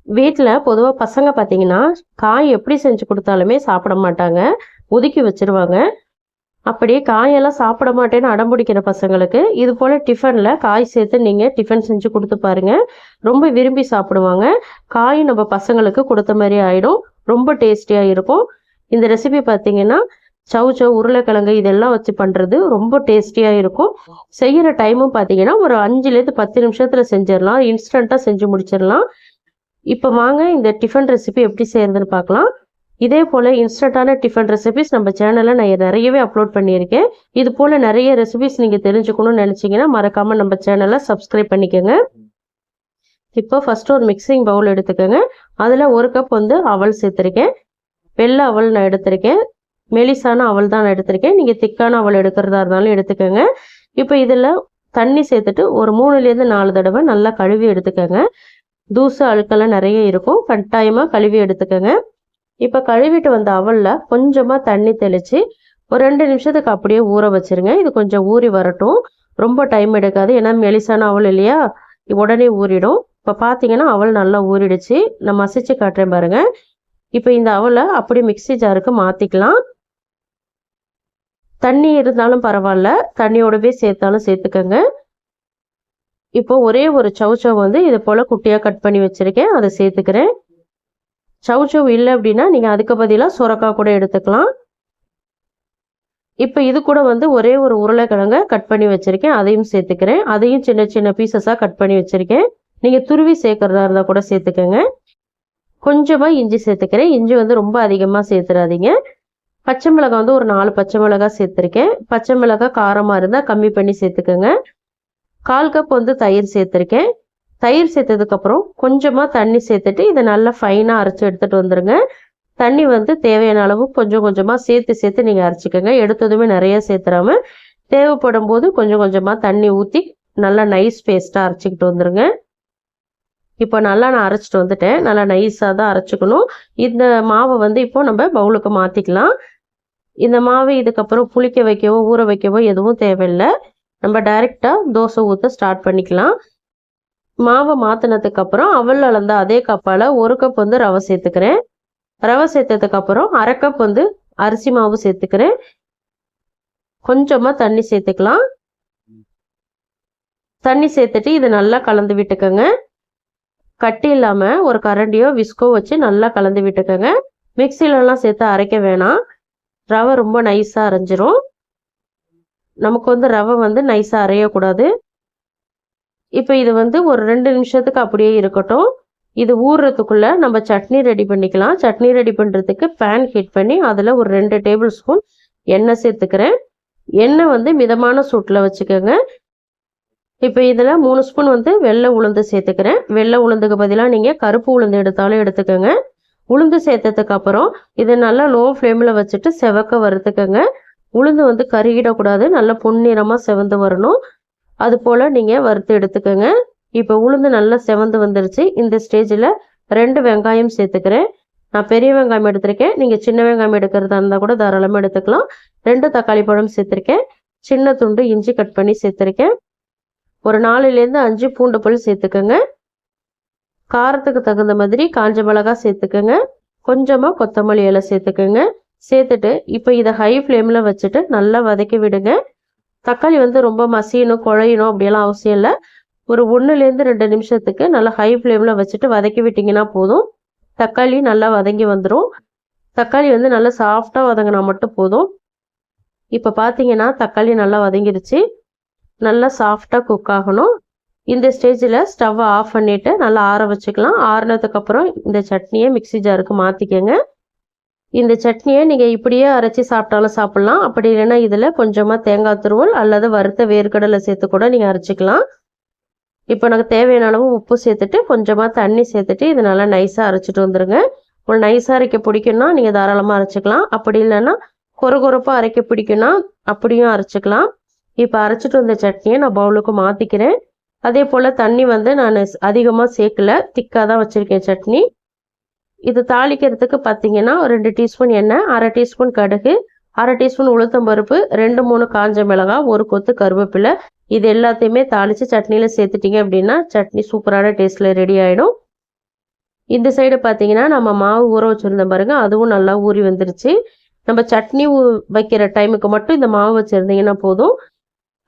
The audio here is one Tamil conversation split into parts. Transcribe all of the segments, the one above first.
வீட்ல பொதுவா பசங்க பார்த்தீங்கன்னா, காய் எப்படி செஞ்சு குடுத்தாலுமே சாப்பிட மாட்டாங்க. ஒதுக்கி வச்சுருவாங்க. அப்படி காயெல்லாம் சாப்பிட மாட்டேன்னு அடம்பிடிக்கிற பசங்களுக்கு, இது போல டிஃபன்ல காய் சேர்த்து நீங்க டிஃபன் செஞ்சு குடுத்து பாருங்க. ரொம்ப விரும்பி சாப்பிடுவாங்க. காயும் நம்ம பசங்களுக்கு குடுத்த மாரி ஆயிடும். ரொம்ப டேஸ்டியா இருக்கும். இந்த ரெசிபி பார்த்தீங்கன்னா, சௌசௌ, உருளைக்கிழங்கு இதெல்லாம் வச்சு பண்றது ரொம்ப டேஸ்டியா இருக்கும். செய்யற டைமும் பார்த்தீங்கன்னா, ஒரு 5லேருந்து 10 நிமிஷத்துல செஞ்சிரலாம். இன்ஸ்டன்ட்டா செஞ்சு முடிச்சிரலாம். இப்ப வாங்க இந்த டிஃபன் ரெசிபி எப்படி செய்யறதுன்னு பார்க்கலாம். இதே போல இன்ஸ்டன்ட்டான டிஃபன் ரெசிபிஸ் நம்ம சேனல்ல நான் நிறையவே அப்லோட் பண்ணியிருக்கேன். இது போல நிறைய ரெசிபிஸ் நீங்க தெரிஞ்சுக்கணும்னு நினைச்சீங்கன்னா மறக்காம நம்ம சேனலை சப்ஸ்கிரைப் பண்ணிக்கோங்க. இப்போ ஃபர்ஸ்ட் ஒரு மிக்சிங் பவுல் எடுத்துக்கோங்க. அதுல 1 கப் வந்து அவல் சேர்த்திருக்கேன். வெள்ளை அவல் நான் எடுத்திருக்கேன். மெலிசான அவல் தான் நான் எடுத்திருக்கேன். நீங்க திக்கான அவல் எடுக்கிறதா இருந்தாலும் எடுத்துக்கோங்க. இப்போ இதுல தண்ணி சேர்த்துட்டு ஒரு 3லேருந்து 4 தடவை நல்லா கழுவி எடுத்துக்கோங்க. தூசு அழுக்கெல்லாம் நிறைய இருக்கும். கட்டாயமா கழுவி எடுத்துக்கோங்க. இப்ப கழுவிட்டு வந்த அவல்ல கொஞ்சமா தண்ணி தெளிச்சு ஒரு 2 நிமிஷத்துக்கு அப்படியே ஊற வச்சிருங்க. இது கொஞ்சம் ஊறி வரட்டும். ரொம்ப டைம் எடுக்காது. ஏன்னா மெலிசான அவல் இல்லையா, உடனே ஊறிடும். இப்ப பாத்தீங்கன்னா அவல் நல்லா ஊறிடுச்சு. நான் மசிச்சு காட்டுறேன் பாருங்க. இப்ப இந்த அவலை அப்படியே மிக்ஸி ஜாருக்கு மாத்திக்கலாம். தண்ணி இருந்தாலும் பரவாயில்ல, தண்ணியோடவே சேர்த்தாலும் சேர்த்துக்கங்க. இப்போ ஒரே ஒரு சௌசௌ வந்து இது போல குட்டியா கட் பண்ணி வச்சிருக்கேன். அதை சேர்த்துக்கிறேன். சௌசௌ இல்லை அப்படின்னா நீங்க அதுக்கு பதிலா சுரக்காய் கூட எடுத்துக்கலாம். இப்போ இது கூட வந்து ஒரே ஒரு உருளைக்கிழங்க கட் பண்ணி வச்சிருக்கேன். அதையும் சேர்த்துக்கிறேன். அதையும் சின்ன சின்ன பீசஸா கட் பண்ணி வச்சிருக்கேன். நீங்க துருவி சேர்க்கறதா இருந்தா கூட சேர்த்துக்கங்க. கொஞ்சமா இஞ்சி சேர்த்துக்கிறேன். இஞ்சி வந்து ரொம்ப அதிகமா சேர்த்துறாதீங்க. பச்சை மிளகாய் வந்து ஒரு 4 பச்சை மிளகாய் சேர்த்திருக்கேன். பச்சை மிளகாய் காரமா இருந்தா கம்மி பண்ணி சேர்த்துக்கங்க. 1/4 கப் வந்து தயிர் சேர்த்திருக்கேன். தயிர் சேர்த்ததுக்கு அப்புறம் கொஞ்சமா தண்ணி சேர்த்துட்டு இதை நல்லா ஃபைனா அரைச்சு எடுத்துட்டு வந்துருங்க. தண்ணி வந்து தேவையான அளவு கொஞ்சம் கொஞ்சமா சேர்த்து நீங்க அரைச்சிக்கோங்க. எடுத்ததுமே நிறைய சேர்த்துறாம தேவைப்படும் போது கொஞ்சம் கொஞ்சமா தண்ணி ஊற்றி நல்லா நைஸ் பேஸ்டா அரைச்சிக்கிட்டு வந்துருங்க. இப்போ நல்லா நான் அரைச்சிட்டு வந்துட்டேன். நல்லா நைஸாக தான் அரைச்சிக்கணும். இந்த மாவை வந்து இப்போ நம்ம பவுலுக்கு மாற்றிக்கலாம். இந்த மாவு இதுக்கப்புறம் புளிக்க வைக்கவோ ஊற வைக்கவோ எதுவும் தேவையில்லை. நம்ம டைரெக்டாக தோசை ஊற்ற ஸ்டார்ட் பண்ணிக்கலாம். மாவை மாற்றினதுக்கு அப்புறம் அவல் அளந்த அதே கப்பால் 1 கப் வந்து ரவை சேர்த்துக்கிறேன். ரவை சேர்த்ததுக்கு அப்புறம் 1/2 கப் வந்து அரிசி மாவு சேர்த்துக்கிறேன். கொஞ்சமாக தண்ணி சேர்த்துக்கலாம். தண்ணி சேர்த்துட்டு இதை நல்லா கலந்து விட்டுக்கோங்க. கட்டி இல்லாமல் ஒரு கரண்டியோ விஸ்கோ வச்சு நல்லா கலந்து விட்டுக்கோங்க. மிக்சிலலாம் சேர்த்து அரைக்க வேணாம். ரவை ரொம்ப நைஸாக அரைஞ்சிரும். நமக்கு வந்து ரவை வந்து நைஸாக அரையக்கூடாது. இப்போ இது வந்து ஒரு 2 நிமிஷத்துக்கு அப்படியே இருக்கட்டும். இது ஊறுறதுக்குள்ள நம்ம சட்னி ரெடி பண்ணிக்கலாம். சட்னி ரெடி பண்ணுறதுக்கு பேன் ஹீட் பண்ணி அதில் ஒரு 2 டேபிள் ஸ்பூன் எண்ணெய் சேர்த்துக்கிறேன். எண்ணெய் வந்து மிதமான சூட்டில் வச்சுக்கோங்க. இப்போ இதில் 3 ஸ்பூன் வந்து வெள்ளை உளுந்து சேர்த்துக்கிறேன். வெள்ளை உளுந்துக்கு பதிலாக நீங்கள் கருப்பு உளுந்து எடுத்தாலும் எடுத்துக்கோங்க. உளுந்து சேர்த்ததுக்கு அப்புறம் இதை நல்லா லோ ஃப்ளேமில் வச்சுட்டு செவக்க வறுத்துக்கோங்க. உளுந்து வந்து கருகிடக்கூடாது. நல்லா பொன்னிறமாக செவந்து வரணும். அது போல் நீங்கள் வறுத்து எடுத்துக்கோங்க. இப்போ உளுந்து நல்லா செவந்து வந்துருச்சு. இந்த ஸ்டேஜில் 2 வெங்காயம் சேர்த்துக்கிறேன். நான் பெரிய வெங்காயம் எடுத்திருக்கேன். நீங்கள் சின்ன வெங்காயம் எடுக்கிறதா இருந்தால் கூட தாராளமாக எடுத்துக்கலாம். 2 தக்காளி பழம் சேர்த்துருக்கேன். சின்ன துண்டு இஞ்சி கட் பண்ணி சேர்த்துருக்கேன். ஒரு 4லேருந்து 5 பூண்டு பல் சேர்த்துக்கோங்க. காரத்துக்கு தகுந்த மாதிரி காஞ்ச மிளகாய் சேர்த்துக்கோங்க. கொஞ்சமாக கொத்தமல்லி இலை சேர்த்துக்கோங்க. சேர்த்துட்டு இப்போ இதை ஹை ஃப்ளேமில் வச்சுட்டு நல்லா வதக்கி விடுங்க. தக்காளி வந்து ரொம்ப மசியணும் குழையணும் அப்படியெல்லாம் அவசியம் இல்லை. ஒரு 1லேருந்து 2 நிமிஷத்துக்கு நல்லா ஹை ஃப்ளேமில் வச்சுட்டு வதக்கி விட்டிங்கன்னா போதும். தக்காளி நல்லா வதங்கி வந்துடும். தக்காளி வந்து நல்லா சாஃப்டாக வதங்கினா மட்டும் போதும். இப்போ பார்த்தீங்கன்னா தக்காளி நல்லா வதங்கிடுச்சு. நல்லா சாஃப்டாக குக் ஆகணும். இந்த ஸ்டேஜில் ஸ்டவ்வை ஆஃப் பண்ணிவிட்டு நல்லா ஆற வச்சுக்கலாம். ஆறுனதுக்கப்புறம் இந்த சட்னியை மிக்ஸி ஜாருக்கு மாற்றிக்கங்க. இந்த சட்னியை நீங்கள் இப்படியே அரைச்சி சாப்பிட்டாலும் சாப்பிட்லாம். அப்படி இல்லைன்னா இதில் கொஞ்சமாக தேங்காய் துருவல் அல்லது வறுத்த வேர்க்கடலை சேர்த்து கூட நீங்கள் அரைச்சிக்கலாம். இப்போ எனக்கு தேவையான அளவு உப்பு சேர்த்துட்டு கொஞ்சமாக தண்ணி சேர்த்துட்டு இது நல்லா நைஸாக அரைச்சிட்டு வந்துடுங்க. ஒரு நைஸாக அரைக்க பிடிக்கும்னா நீங்கள் தாராளமாக அரைச்சிக்கலாம். அப்படி இல்லைன்னா கொரகொரப்பாக அரைக்க பிடிக்கும்னா அப்படியும் அரைச்சிக்கலாம். இப்போ அரைச்சிட்டு வந்த சட்னியை நான் பவுலுக்கு மாற்றிக்கிறேன். அதே போல் தண்ணி வந்து நான் அதிகமாக சேர்க்கல, திக்காக தான் வச்சுருக்கேன் சட்னி. இது தாளிக்கிறதுக்கு பார்த்தீங்கன்னா 2 டீஸ்பூன் எண்ணெய், 1/2 டீஸ்பூன் கடுகு, 1/2 டீஸ்பூன் உளுத்தம்பருப்பு, 2-3 காஞ்ச மிளகாய், 1 கொத்து கருவேப்பிலை, இது எல்லாத்தையுமே தாளித்து சட்னியில் சேர்த்துட்டிங்க அப்படின்னா சட்னி சூப்பரான டேஸ்ட்டில் ரெடி ஆகிடும். இந்த சைடு பார்த்தீங்கன்னா நம்ம மாவு ஊற வச்சுருந்தோம் பாருங்கள், அதுவும் நல்லா ஊறி வந்துருச்சு. நம்ம சட்னி வைக்கிற டைமுக்கு மட்டும் இந்த மாவு வச்சுருந்தீங்கன்னா போதும்.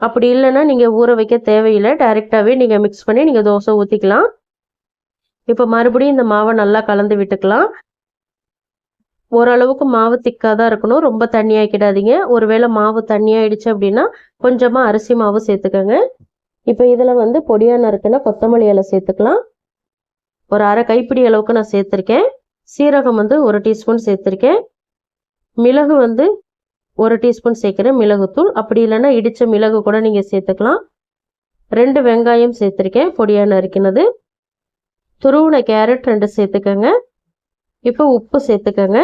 அப்படி இல்லைன்னா நீங்கள் ஊற வைக்க தேவையில்லை, டைரெக்டாகவே நீங்கள் மிக்ஸ் பண்ணி நீங்கள் தோசை ஊற்றிக்கலாம். இப்போ மறுபடியும் இந்த மாவை நல்லா கலந்து விட்டுக்கலாம். ஓரளவுக்கு மாவு திக்காக தான் இருக்கணும், ரொம்ப தண்ணியாக்கிடாதீங்க. ஒருவேளை மாவு தண்ணியாயிடுச்சு அப்படின்னா கொஞ்சமாக அரிசி மாவு சேர்த்துக்கோங்க. இப்போ இதில் வந்து பொடியாக நறுக்கின கொத்தமல்லி இலை சேர்த்துக்கலாம். ஒரு அரை கைப்பிடி அளவுக்கு நான் சேர்த்துருக்கேன். சீரகம் வந்து 1 டீஸ்பூன் சேர்த்துருக்கேன். மிளகு வந்து 1 டீஸ்பூன் சேர்க்குறேன், மிளகுத்தூள். அப்படி இல்லைன்னா இடித்த மிளகு கூட நீங்கள் சேர்த்துக்கலாம். 2 வெங்காயம் சேர்த்துருக்கேன் பொடியாக நறுக்கினது. துருவின கேரட் 2 சேர்த்துக்கோங்க. இப்போ உப்பு சேர்த்துக்கோங்க.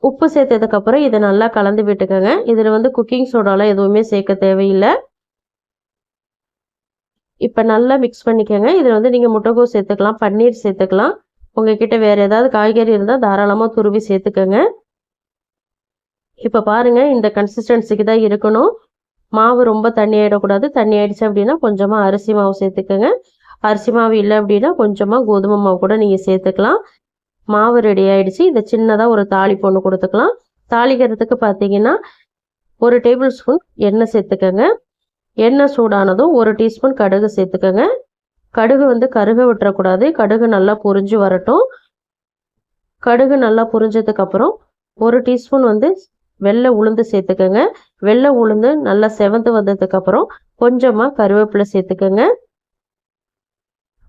உப்பு சேர்த்ததுக்கப்புறம் இதை நல்லா கலந்து விட்டுக்கோங்க. இதில் வந்து குக்கிங் சோடாலாம் எதுவுமே சேர்க்க தேவையில்லை. இப்போ நல்லா மிக்ஸ் பண்ணிக்கோங்க. இதில் வந்து நீங்கள் முட்டைகோஸ் சேர்த்துக்கலாம், பன்னீர் சேர்த்துக்கலாம். உங்ககிட்ட வேறு ஏதாவது காய்கறி இருந்தால் தாராளமாக துருவி சேர்த்துக்கோங்க. இப்போ பாருங்கள், இந்த கன்சிஸ்டன்சிக்கு தான் இருக்கணும். மாவு ரொம்ப தண்ணி ஆகிடக்கூடாது. தண்ணி ஆகிடுச்சு அப்படின்னா கொஞ்சமாக அரிசி மாவு சேர்த்துக்கோங்க. அரிசி மாவு இல்லை அப்படின்னா கொஞ்சமாக கோதுமை மாவு கூட நீங்கள் சேர்த்துக்கலாம். மாவு ரெடி ஆகிடுச்சு. இதை சின்னதாக ஒரு தாளிப்பு ஒன்று கொடுத்துக்கலாம். தாளிக்கிறதுக்கு பார்த்தீங்கன்னா 1 டேபிள் ஸ்பூன் எண்ணெய் சேர்த்துக்கோங்க. எண்ணெய் சூடானதும் 1 டீஸ்பூன் கடுகு சேர்த்துக்கோங்க. கடுகு வந்து கருக விட்டுறக்கூடாது. கடுகு நல்லா பொரிஞ்சு வரட்டும். கடுகு நல்லா பொரிஞ்சதுக்கப்புறம் 1 டீஸ்பூன் வந்து வெள்ளை உளுந்து சேர்த்துக்கோங்க. வெள்ளை உளுந்து நல்லா செவந்து வந்ததுக்கப்புறம் கொஞ்சமாக கருவேப்பிலை சேர்த்துக்கோங்க.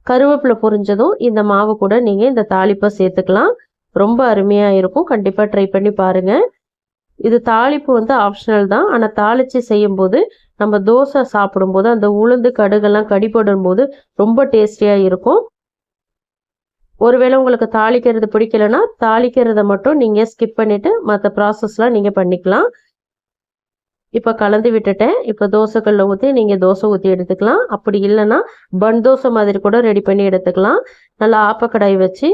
கருவேப்பிலை பொரிஞ்சதும் இந்த மாவு கூட நீங்கள் இந்த தாளிப்பை சேர்த்துக்கலாம். ரொம்ப அருமையாக இருக்கும். கண்டிப்பாக ட்ரை பண்ணி பாருங்கள். இது தாளிப்பு வந்து ஆப்ஷனல் தான். ஆனால் தாளித்து செய்யும்போது நம்ம தோசை சாப்பிடும்போது அந்த உளுந்து கடுகெல்லாம் கடிபடும் போது ரொம்ப டேஸ்டியாக இருக்கும். ஒருவேளை உங்களுக்கு தாளிக்கிறது பிடிக்கலன்னா தாளிக்கிறத மட்டும் நீங்கள் ஸ்கிப் பண்ணிவிட்டு மற்ற ப்ராசஸ்லாம் நீங்கள் பண்ணிக்கலாம். இப்போ கலந்து விட்டுட்டேன். இப்போ தோசைக்கல்ல ஊற்றி நீங்கள் தோசை ஊற்றி எடுத்துக்கலாம். அப்படி இல்லைன்னா பன் தோசை மாதிரி கூட ரெடி பண்ணி எடுத்துக்கலாம். நல்லா ஆப்பக்கடாய் வச்சு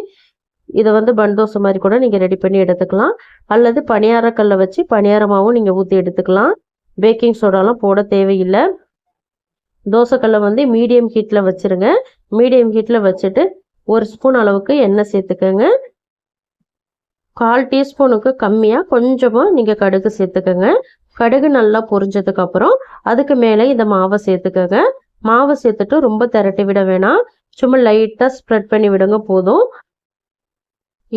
இதை வந்து பன் தோசை மாதிரி கூட நீங்கள் ரெடி பண்ணி எடுத்துக்கலாம். அல்லது பணியாரக்கல்லை வச்சு பணியாரமாகவும் நீங்கள் ஊற்றி எடுத்துக்கலாம். பேக்கிங் சோடாலாம் போட தேவையில்லை. தோசைக்கல்லை வந்து மீடியம் ஹீட்டில் வச்சுருங்க. மீடியம் ஹீட்டில் வச்சுட்டு 1 ஸ்பூன் அளவுக்கு எண்ணெய் சேர்த்துக்கோங்க. 1/4 டீஸ்பூனுக்கு கம்மியாக கொஞ்சமாக நீங்கள் கடுகு சேர்த்துக்கோங்க. கடுகு நல்லா பொரிஞ்சதுக்கப்புறம் அதுக்கு மேலே இந்த மாவை சேர்த்துக்கோங்க. மாவை சேர்த்துட்டு ரொம்ப திரட்டி விட வேணாம், சும்மா லைட்டாக ஸ்ப்ரெட் பண்ணி விடுங்க போதும்.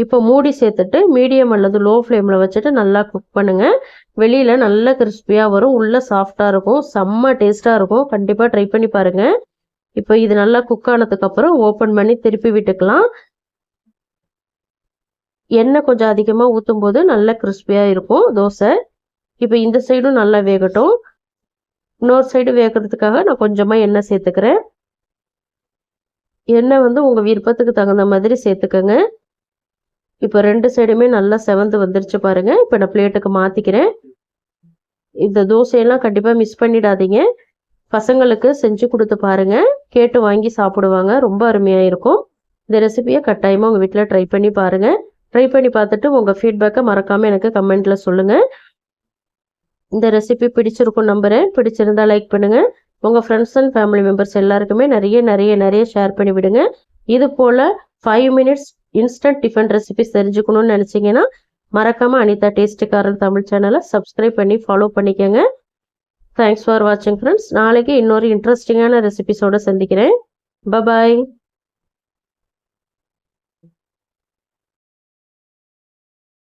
இப்போ மூடி சேர்த்துட்டு மீடியம் அல்லது லோ ஃப்ளேமில் வச்சுட்டு நல்லா குக் பண்ணுங்கள். வெளியில் நல்லா கிறிஸ்பியாக வரும், உள்ளே சாஃப்டாக இருக்கும், செம்ம டேஸ்ட்டாக இருக்கும். கண்டிப்பாக ட்ரை பண்ணி பாருங்கள். இப்போ இது நல்லா குக் ஆனதுக்கப்புறம் ஓப்பன் பண்ணி திருப்பி விட்டுக்கலாம். எண்ணெய் கொஞ்சம் அதிகமாக ஊற்றும் போது நல்லா கிறிஸ்பியாக இருக்கும் தோசை. இப்போ இந்த சைடும் நல்லா வேகட்டும். இன்னொரு சைடு வேகிறதுக்காக நான் கொஞ்சமாக எண்ணெய் சேர்த்துக்கிறேன். எண்ணெய் வந்து உங்கள் விருப்பத்துக்கு தகுந்த மாதிரி சேர்த்துக்கோங்க. இப்போ 2 சைடுமே நல்லா செவந்து வந்துருச்சு பாருங்கள். இப்போ நான் பிளேட்டுக்கு மாற்றிக்கிறேன். இந்த தோசையெல்லாம் கண்டிப்பாக மிஸ் பண்ணிடாதீங்க. பசங்களுக்கு செஞ்சு கொடுத்து பாருங்கள், கேட்டு வாங்கி சாப்பிடுவாங்க. ரொம்ப அருமையாக இருக்கும். இந்த ரெசிபியை கட்டாயமாக உங்கள் வீட்டில் ட்ரை பண்ணி பாருங்கள். ட்ரை பண்ணி பார்த்துட்டு உங்கள் ஃபீட்பேக்கை மறக்காமல் எனக்கு கமெண்ட்டில் சொல்லுங்கள். இந்த ரெசிபி பிடிச்சிருக்கும் நம்புகிறேன். பிடிச்சிருந்தா லைக் பண்ணுங்கள். உங்கள் ஃப்ரெண்ட்ஸ் அண்ட் ஃபேமிலி மெம்பர்ஸ் எல்லாருக்குமே நிறைய ஷேர் பண்ணி விடுங்க. இது போல் 5 மினிட்ஸ் இன்ஸ்டன்ட் டிஃபன் ரெசிபிஸ் தெரிஞ்சுக்கணும்னு நினச்சிங்கன்னா மறக்காமல் அனிதா டேஸ்டிக்காரன் தமிழ் சேனலை சப்ஸ்கிரைப் பண்ணி ஃபாலோ பண்ணிக்கோங்க. தேங்க்ஸ் ஃபார் வாட்சிங் ஃப்ரெண்ட்ஸ். நாளைக்கு இன்னொரு இன்ட்ரெஸ்டிங்கான ரெசிபிஸோடு சந்திக்கிறேன். பபாய்.